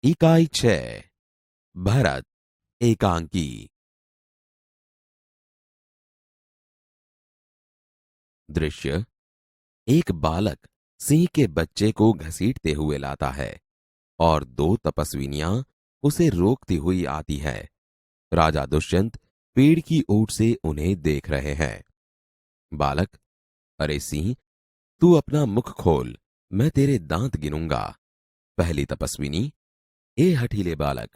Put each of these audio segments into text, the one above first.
इकाई 6 भरत एकांकी। दृश्य एक बालक सिंह के बच्चे को घसीटते हुए लाता है और दो तपस्विनियां उसे रोकती हुई आती है। राजा दुष्यंत पेड़ की ओट से उन्हें देख रहे हैं। बालक, अरे सिंह, तू अपना मुख खोल, मैं तेरे दांत गिनूंगा। पहली तपस्विनी, ए हठीले बालक,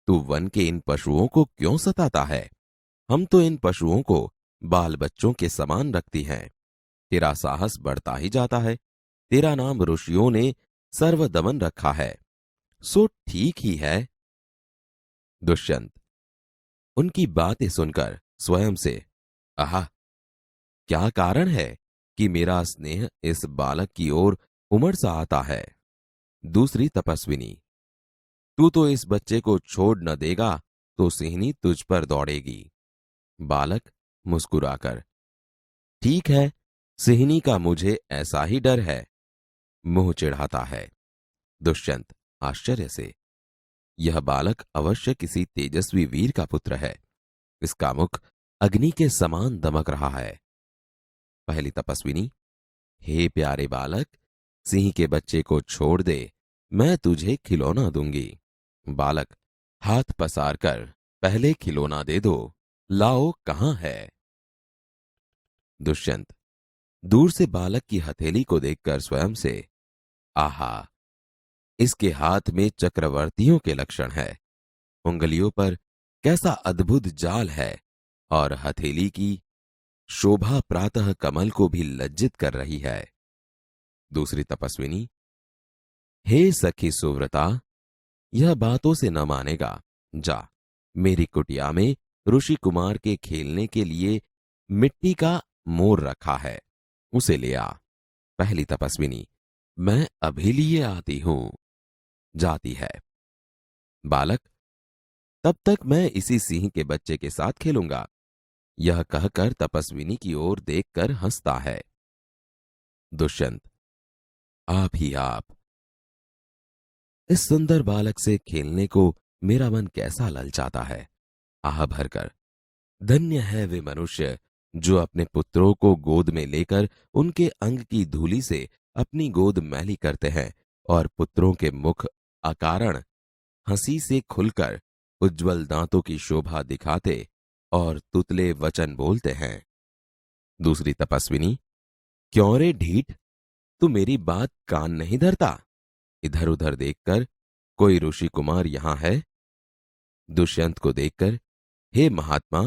तू वन के इन पशुओं को क्यों सताता है? हम तो इन पशुओं को बाल बच्चों के समान रखती हैं। तेरा साहस बढ़ता ही जाता है। तेरा नाम ऋषियों ने सर्वदमन रखा है, सो ठीक ही है। दुष्यंत उनकी बातें सुनकर स्वयं से, आहा, क्या कारण है कि मेरा स्नेह इस बालक की ओर उमड़ सा आता है? दूसरी तपस्विनी, तू तो इस बच्चे को छोड़ न देगा तो सिंहनी तुझ पर दौड़ेगी। बालक मुस्कुराकर, ठीक है, सिंहनी का मुझे ऐसा ही डर है। मुंह चिढ़ाता है। दुष्यंत आश्चर्य से, यह बालक अवश्य किसी तेजस्वी वीर का पुत्र है। इसका मुख अग्नि के समान दमक रहा है। पहली तपस्विनी, हे प्यारे बालक, सिंह के बच्चे को छोड़ दे, मैं तुझे खिलौना दूंगी। बालक हाथ पसार कर, पहले खिलौना दे दो, लाओ कहां है? दुष्यंत दूर से बालक की हथेली को देखकर स्वयं से, आहा, इसके हाथ में चक्रवर्तियों के लक्षण है। उंगलियों पर कैसा अद्भुत जाल है और हथेली की शोभा प्रातः कमल को भी लज्जित कर रही है। दूसरी तपस्विनी, हे सखी सुव्रता, यह बातों से न मानेगा। जा, मेरी कुटिया में ऋषि कुमार के खेलने के लिए मिट्टी का मोर रखा है, उसे ले आ। पहली तपस्विनी, मैं अभी लिए आती हूं। जाती है। बालक, तब तक मैं इसी सिंह के बच्चे के साथ खेलूंगा। यह कहकर तपस्विनी की ओर देखकर हंसता है। दुष्यंत, आप ही आप, इस सुंदर बालक से खेलने को मेरा मन कैसा ललचाता है। आह भरकर, धन्य है वे मनुष्य जो अपने पुत्रों को गोद में लेकर उनके अंग की धूलि से अपनी गोद मैली करते हैं और पुत्रों के मुख अकारण हंसी से खुलकर उज्जवल दांतों की शोभा दिखाते और तुतले वचन बोलते हैं। दूसरी तपस्विनी, क्यों रे ढीठ, तू मेरी बात कान नहीं धरता? इधर उधर देखकर, कोई ऋषि कुमार यहां है? दुष्यंत को देखकर, हे महात्मा,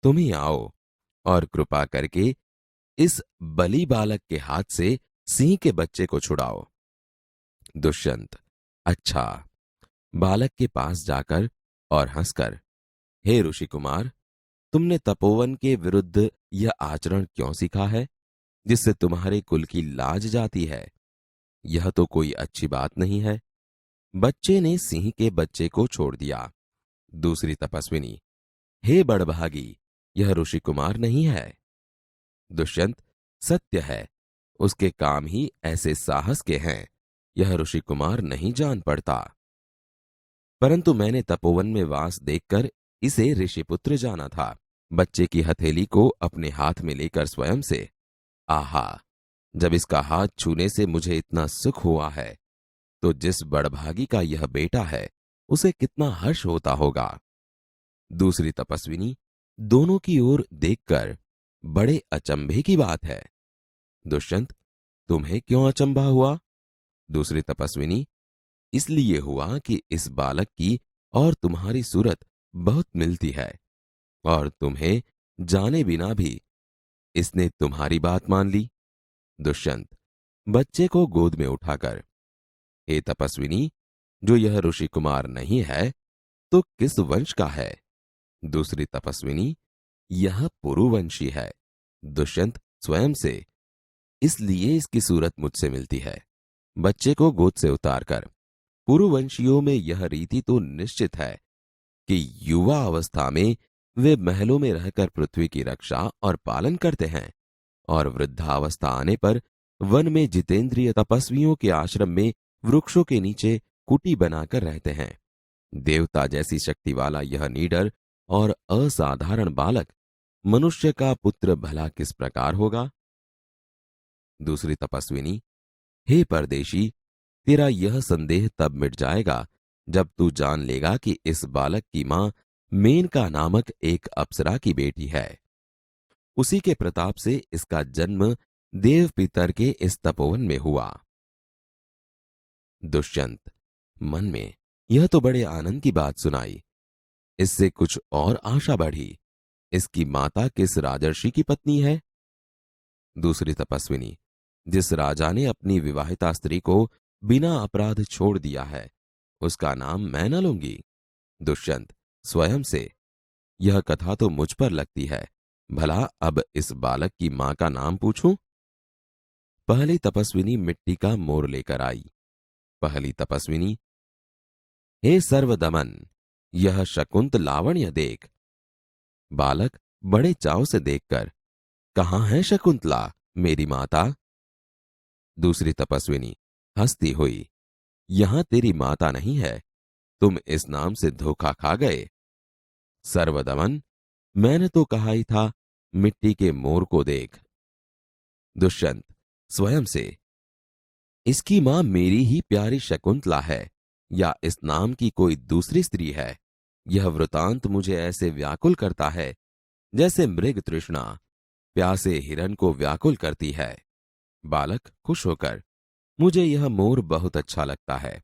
तुम ही आओ और कृपा करके इस बली बालक के हाथ से सिंह के बच्चे को छुड़ाओ। दुष्यंत, अच्छा। बालक के पास जाकर और हंसकर, हे ऋषि कुमार, तुमने तपोवन के विरुद्ध यह आचरण क्यों सीखा है जिससे तुम्हारे कुल की लाज जाती है? यह तो कोई अच्छी बात नहीं है। बच्चे ने सिंह के बच्चे को छोड़ दिया। दूसरी तपस्विनी, हे बड़भागी, यह ऋषि कुमार नहीं है। दुष्यंत, सत्य है, उसके काम ही ऐसे साहस के हैं। यह ऋषि कुमार नहीं जान पड़ता, परंतु मैंने तपोवन में वास देखकर इसे ऋषिपुत्र जाना था। बच्चे की हथेली को अपने हाथ में लेकर स्वयं से, आहा, जब इसका हाथ छूने से मुझे इतना सुख हुआ है तो जिस बड़भागी का यह बेटा है उसे कितना हर्ष होता होगा। दूसरी तपस्विनी दोनों की ओर देखकर, बड़े अचंभे की बात है। दुष्यंत, तुम्हें क्यों अचंभा हुआ? दूसरी तपस्विनी, इसलिए हुआ कि इस बालक की और तुम्हारी सूरत बहुत मिलती है और तुम्हें जाने बिना भी इसने तुम्हारी बात मान ली। दुष्यंत बच्चे को गोद में उठाकर, हे तपस्विनी, जो यह ऋषि कुमार नहीं है तो किस वंश का है? दूसरी तपस्विनी, यह पुरुवंशी है। दुष्यंत स्वयं से, इसलिए इसकी सूरत मुझसे मिलती है। बच्चे को गोद से उतारकर, पुरुवंशियों में यह रीति तो निश्चित है कि युवा अवस्था में वे महलों में रहकर पृथ्वी की रक्षा और पालन करते हैं और वृद्धावस्था आने पर वन में जितेंद्रिय तपस्वियों के आश्रम में वृक्षों के नीचे कुटी बनाकर रहते हैं। देवता जैसी शक्ति वाला यह नीडर और असाधारण बालक मनुष्य का पुत्र भला किस प्रकार होगा? दूसरी तपस्विनी, हे परदेशी, तेरा यह संदेह तब मिट जाएगा जब तू जान लेगा कि इस बालक की मां मेनका नामक एक अप्सरा की बेटी है। उसी के प्रताप से इसका जन्म देव पितर के इस तपोवन में हुआ। दुष्यंत मन में यह तो बड़े आनंद की बात सुनाई। इससे कुछ और आशा बढ़ी। इसकी माता किस राजर्षि की पत्नी है? दूसरी तपस्विनी, जिस राजा ने अपनी विवाहिता स्त्री को बिना अपराध छोड़ दिया है, उसका नाम मैं न लूंगी। दुष्यंत स्वयं से, यह कथा तो मुझ पर लगती है। भला अब इस बालक की मां का नाम पूछूं? पहली तपस्विनी मिट्टी का मोर लेकर आई। पहली तपस्विनी, हे सर्वदमन, यह शकुंत लावण्य देख। बालक बड़े चाव से देखकर, कहां है शकुंतला मेरी माता? दूसरी तपस्विनी हंसती हुई, यहां तेरी माता नहीं है, तुम इस नाम से धोखा खा गए। सर्वदमन, मैंने तो कहा ही था मिट्टी के मोर को देख। दुष्यंत स्वयं से, इसकी मां मेरी ही प्यारी शकुंतला है या इस नाम की कोई दूसरी स्त्री है? यह वृतांत मुझे ऐसे व्याकुल करता है जैसे मृग तृष्णा प्यासे हिरन को व्याकुल करती है। बालक खुश होकर, मुझे यह मोर बहुत अच्छा लगता है,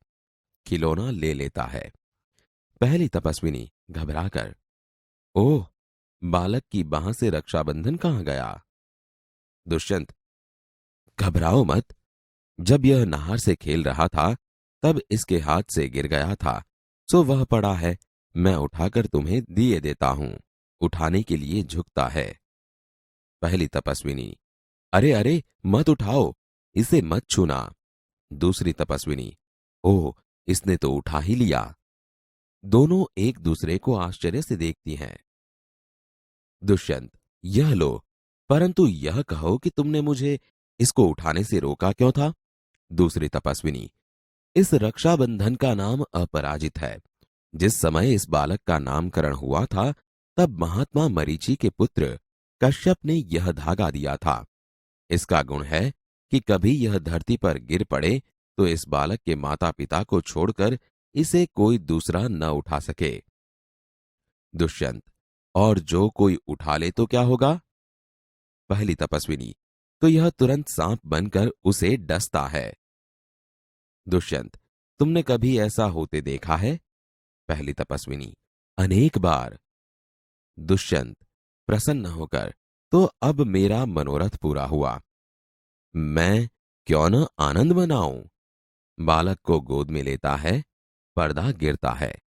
खिलौना ले लेता है। पहली तपस्विनी घबराकर, ओह, बालक की बाह से रक्षाबंधन कहां गया? दुष्यंत, घबराओ मत, जब यह नहर से खेल रहा था तब इसके हाथ से गिर गया था, सो वह पड़ा है, मैं उठाकर तुम्हें दिए देता हूं। उठाने के लिए झुकता है। पहली तपस्विनी, अरे अरे, मत उठाओ, इसे मत छूना। दूसरी तपस्विनी, ओह, इसने तो उठा ही लिया। दोनों एक दूसरे को आश्चर्य से देखती हैं। दुष्यंत, यह लो, परंतु यह कहो कि तुमने मुझे इसको उठाने से रोका क्यों था? दूसरी तपस्विनी, इस रक्षाबंधन का नाम अपराजित है। जिस समय इस बालक का नामकरण हुआ था तब महात्मा मरीचि के पुत्र कश्यप ने यह धागा दिया था। इसका गुण है कि कभी यह धरती पर गिर पड़े तो इस बालक के माता पिता को छोड़कर इसे कोई दूसरा न उठा सके। दुष्यंत, और जो कोई उठा ले तो क्या होगा? पहली तपस्विनी, तो यह तुरंत सांप बनकर उसे डसता है। दुष्यंत, तुमने कभी ऐसा होते देखा है? पहली तपस्विनी, अनेक बार। दुष्यंत प्रसन्न होकर, तो अब मेरा मनोरथ पूरा हुआ। मैं क्यों न आनंद मनाऊं? बालक को गोद में लेता है, पर्दा गिरता है।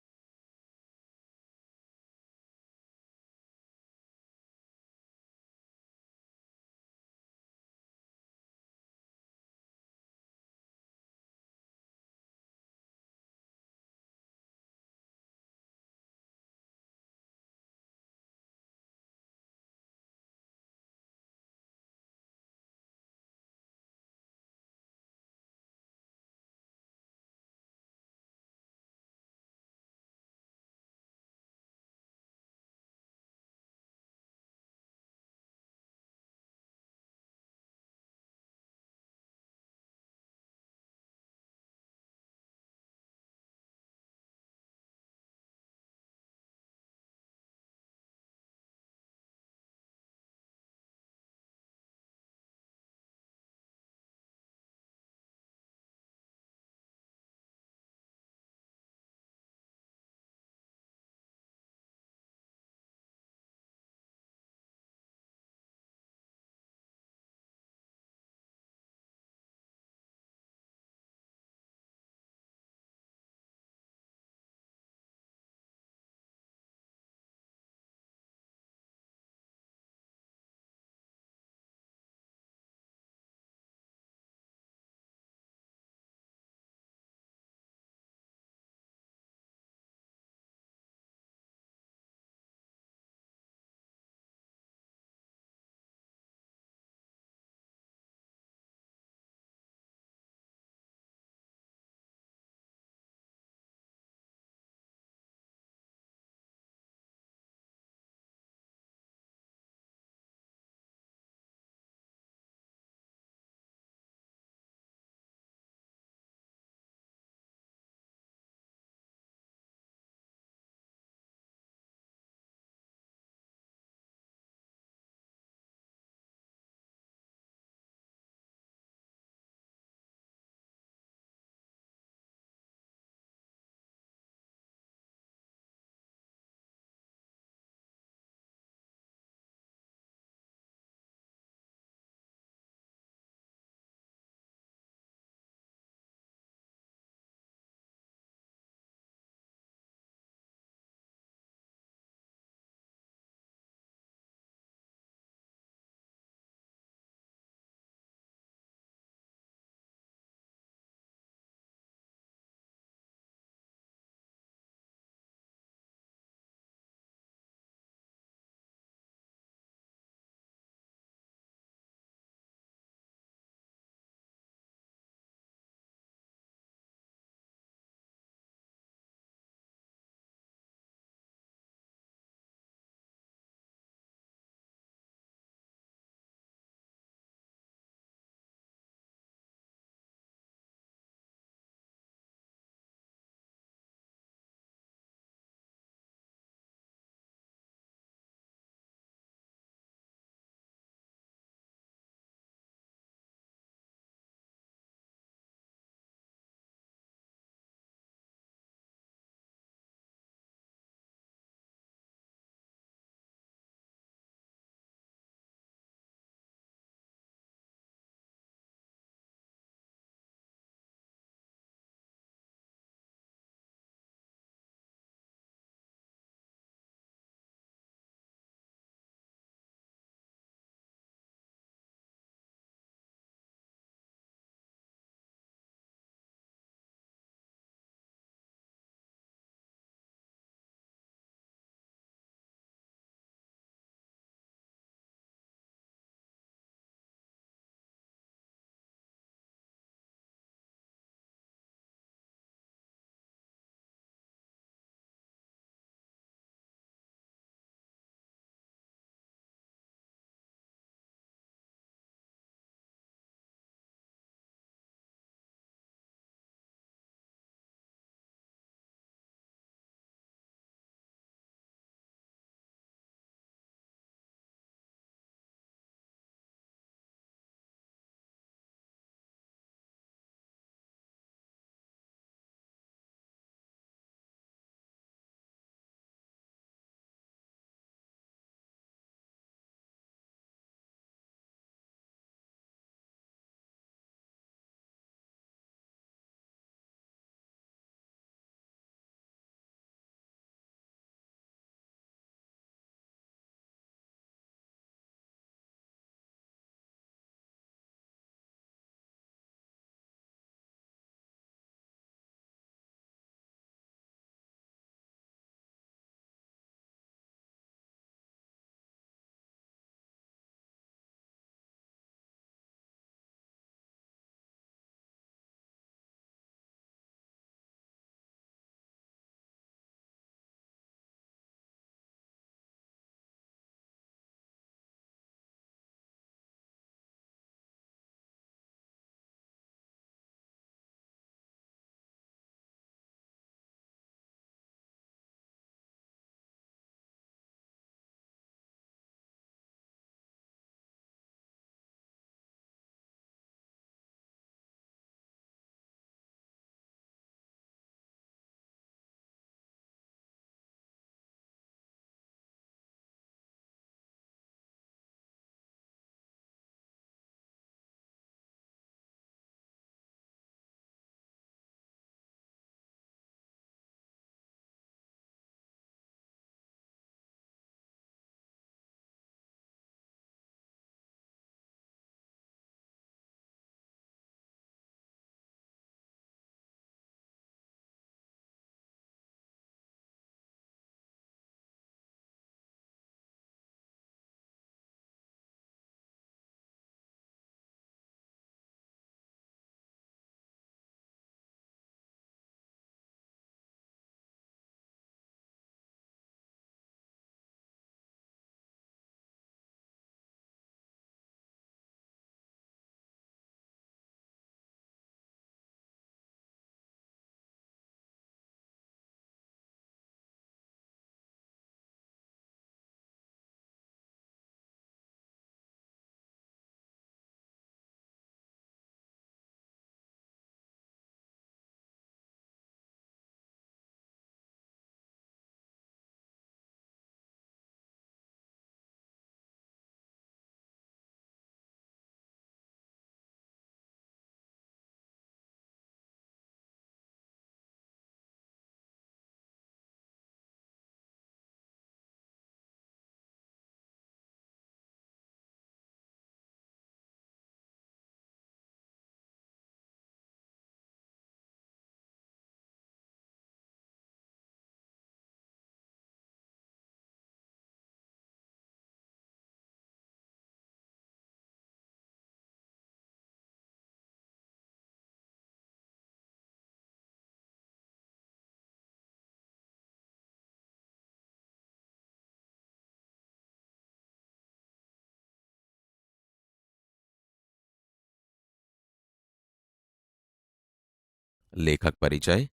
लेखक परिचय।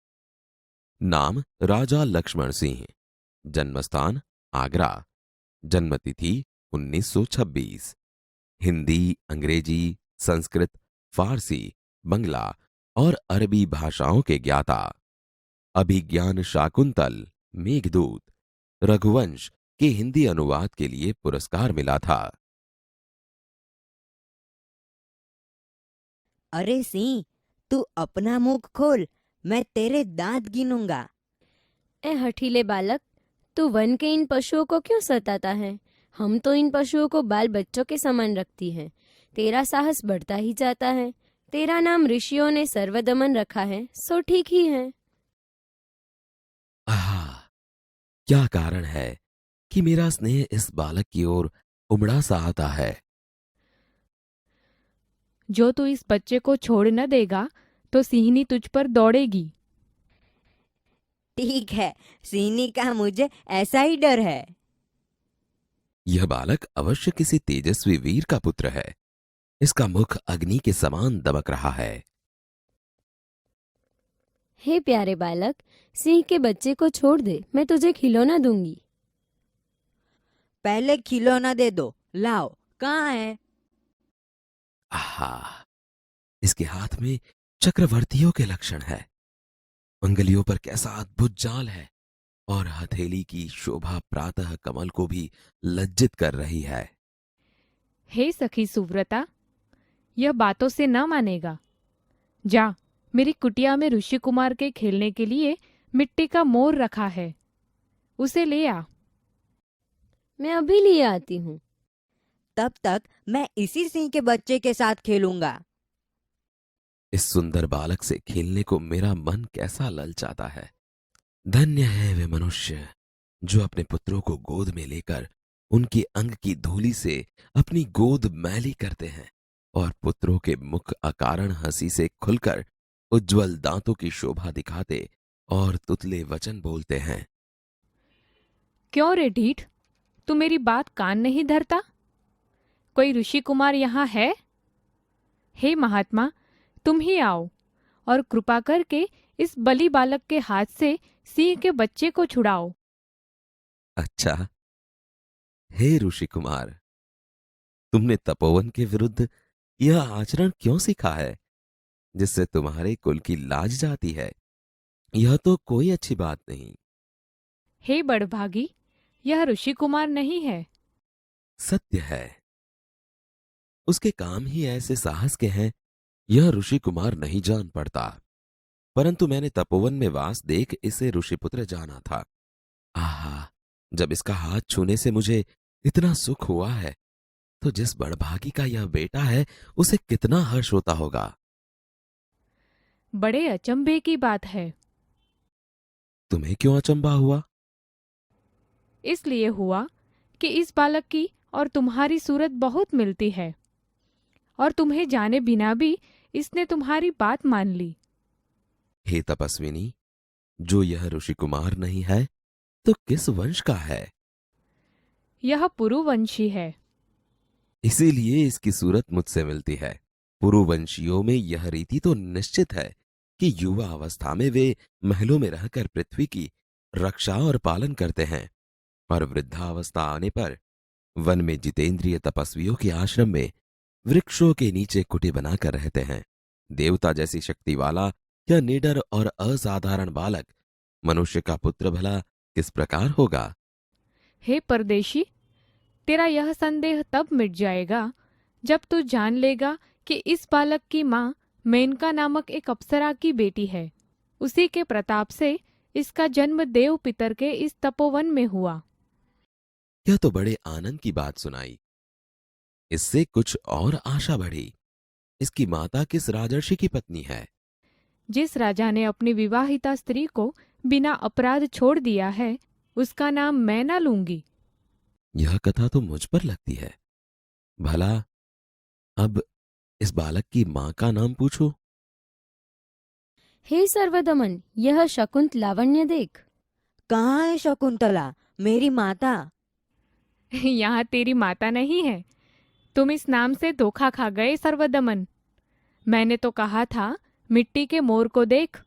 नाम राजा लक्ष्मण सिंह। जन्मस्थान आगरा। जन्मतिथि 1926। हिंदी, अंग्रेजी, संस्कृत, फारसी, बंगला और अरबी भाषाओं के ज्ञाता। अभिज्ञान शाकुंतल, मेघदूत, रघुवंश के हिंदी अनुवाद के लिए पुरस्कार मिला था। अरे सिंह, तू अपना मुख खोल, मैं तेरे दांत गिनूंगा। ए हठीले बालक, तू वन के इन पशुओं को क्यों सताता है? हम तो इन पशुओं को बाल बच्चों के समान रखती हैं। तेरा साहस बढ़ता ही जाता है। तेरा नाम ऋषियों ने सर्वदमन रखा है, सो ठीक ही है। आहा, क्या कारण है कि मेरा स्नेह इस बालक की ओर उमड़ा सा आता है? जो तू इस बच्चे को छोड़ न देगा तो सिंहनी तुझ पर दौड़ेगी। ठीक है, सिंहनी का मुझे ऐसा ही डर है। यह बालक अवश्य किसी तेजस्वी वीर का पुत्र है। इसका मुख अग्नि के समान दमक रहा है। हे प्यारे बालक, सिंह के बच्चे को छोड़ दे, मैं तुझे खिलौना दूंगी। पहले खिलौना दे दो, लाओ, कहाँ है? आहा, इसके हाथ में चक्रवर्तियों के लक्षण है। अंगुलियों पर कैसा अद्भुत जाल है और हथेली की शोभा प्रातः कमल को भी लज्जित कर रही है। हे सखी सुव्रता, यह बातों से न मानेगा। जा, मेरी कुटिया में ऋषि कुमार के खेलने के लिए मिट्टी का मोर रखा है, उसे ले आ। मैं अभी लिए आती हूँ। तब तक मैं इसी सिंह के बच्चे के साथ खेलूंगा। इस सुंदर बालक से खेलने को मेरा मन कैसा ललचाता है। धन्य है वे मनुष्य जो अपने पुत्रों को गोद में लेकर उनकी अंग की धूलि से अपनी गोद मैली करते हैं और पुत्रों के मुख अकारण हंसी से खुलकर उज्जवल दांतों की शोभा दिखाते और तुतले वचन बोलते हैं। क्यों रे ढीठ, तू मेरी बात कान नहीं धरता? कोई ऋषि कुमार यहाँ है? हे महात्मा, तुम ही आओ और कृपा करके इस बलि बालक के हाथ से सिंह के बच्चे को छुड़ाओ। अच्छा, हे ऋषि कुमार, तुमने तपोवन के विरुद्ध यह आचरण क्यों सीखा है जिससे तुम्हारे कुल की लाज जाती है? यह तो कोई अच्छी बात नहीं। हे बड़भागी, यह ऋषि कुमार नहीं है। सत्य है, उसके काम ही ऐसे साहस के हैं, यह ऋषि कुमार नहीं जान पड़ता। परंतु मैंने तपोवन में वास देख इसे ऋषिपुत्र जाना था। आहा, जब इसका हाथ छूने से मुझे इतना सुख हुआ है तो जिस बड़भागी का यह बेटा है उसे कितना हर्ष होता होगा। बड़े अचंभे की बात है। तुम्हें क्यों अचंभा हुआ? इसलिए हुआ कि इस बालक की और तुम्हारी सूरत बहुत मिलती है और तुम्हें जाने बिना भी इसने तुम्हारी बात मान ली। हे तपस्विनी, जो यह ऋषि कुमार नहीं है तो किस वंश का है? यह पुरुवंशी है। इसीलिए इसकी सूरत मुझसे मिलती है। पुरुवंशियों में यह रीति तो निश्चित है कि युवा अवस्था में वे महलों में रहकर पृथ्वी की रक्षा और पालन करते हैं और वृद्धावस्था आने पर वन में जितेंद्रिय तपस्वियों के आश्रम में वृक्षों के नीचे कुटी बनाकर रहते हैं। देवता जैसी शक्ति वाला यह निडर और असाधारण बालक मनुष्य का पुत्र भला किस प्रकार होगा? हे परदेशी, तेरा यह संदेह तब मिट जाएगा जब तू जान लेगा कि इस बालक की माँ मेनका नामक एक अप्सरा की बेटी है। उसी के प्रताप से इसका जन्म देव पितर के इस तपोवन में हुआ। यह तो बड़े आनंद की बात सुनाई। इससे कुछ और आशा बढ़ी। इसकी माता किस राजर्षि की पत्नी है? जिस राजा ने अपनी विवाहिता स्त्री को बिना अपराध छोड़ दिया है, उसका नाम मैं ना लूंगी। यह कथा तो मुझ पर लगती है। भला अब इस बालक की मां का नाम पूछो। हे सर्वदमन, यह शकुंत लावण्य देख। कहाँ है शकुंतला, मेरी माता? यहाँ तेरी माता नहीं है। तुम इस नाम से धोखा खा गए सर्वदमन। मैंने तो कहा था मिट्टी के मोर को देख,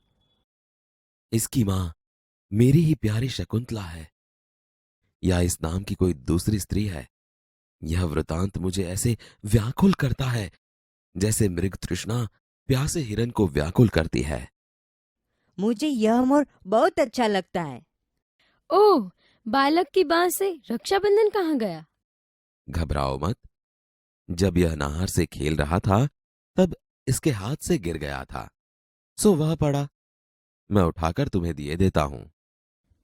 इसकी मां मेरी ही प्यारी शकुंतला है या इस नाम की कोई दूसरी स्त्री है। यह वृतांत मुझे ऐसे व्याकुल करता है जैसे मृग तृष्णा प्यासे हिरन को व्याकुल करती है। मुझे यह मोर बहुत अच्छा लगता है। ओह, बालक की बात से रक्षाबंधन कहाँ गया? घबराओ मत। जब यह नहर से खेल रहा था तब इसके हाथ से गिर गया था, सो वह पड़ा। मैं उठाकर तुम्हें दिए देता हूं।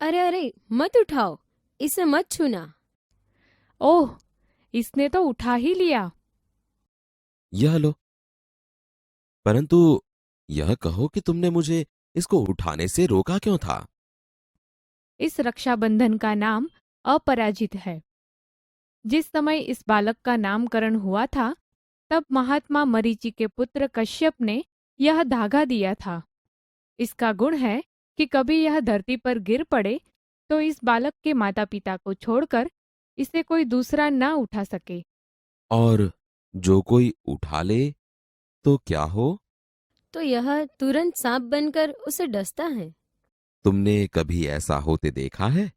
अरे अरे, मत उठाओ, इसे मत छूना। ओह, इसने तो उठा ही लिया। यह लो। परंतु यह कहो कि तुमने मुझे इसको उठाने से रोका क्यों था? इस रक्षाबंधन का नाम अपराजित है। जिस समय इस बालक का नामकरण हुआ था तब महात्मा मरीचि के पुत्र कश्यप ने यह धागा दिया था। इसका गुण है कि कभी यह धरती पर गिर पड़े तो इस बालक के माता पिता को छोड़कर इसे कोई दूसरा न उठा सके। और जो कोई उठा ले तो क्या हो? तो यह तुरंत सांप बनकर उसे डसता है। तुमने कभी ऐसा होते देखा है?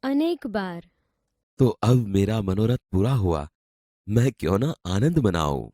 अनेक बार। तो अब मेरा मनोरथ पूरा हुआ। मैं क्यों ना आनंद मनाऊं।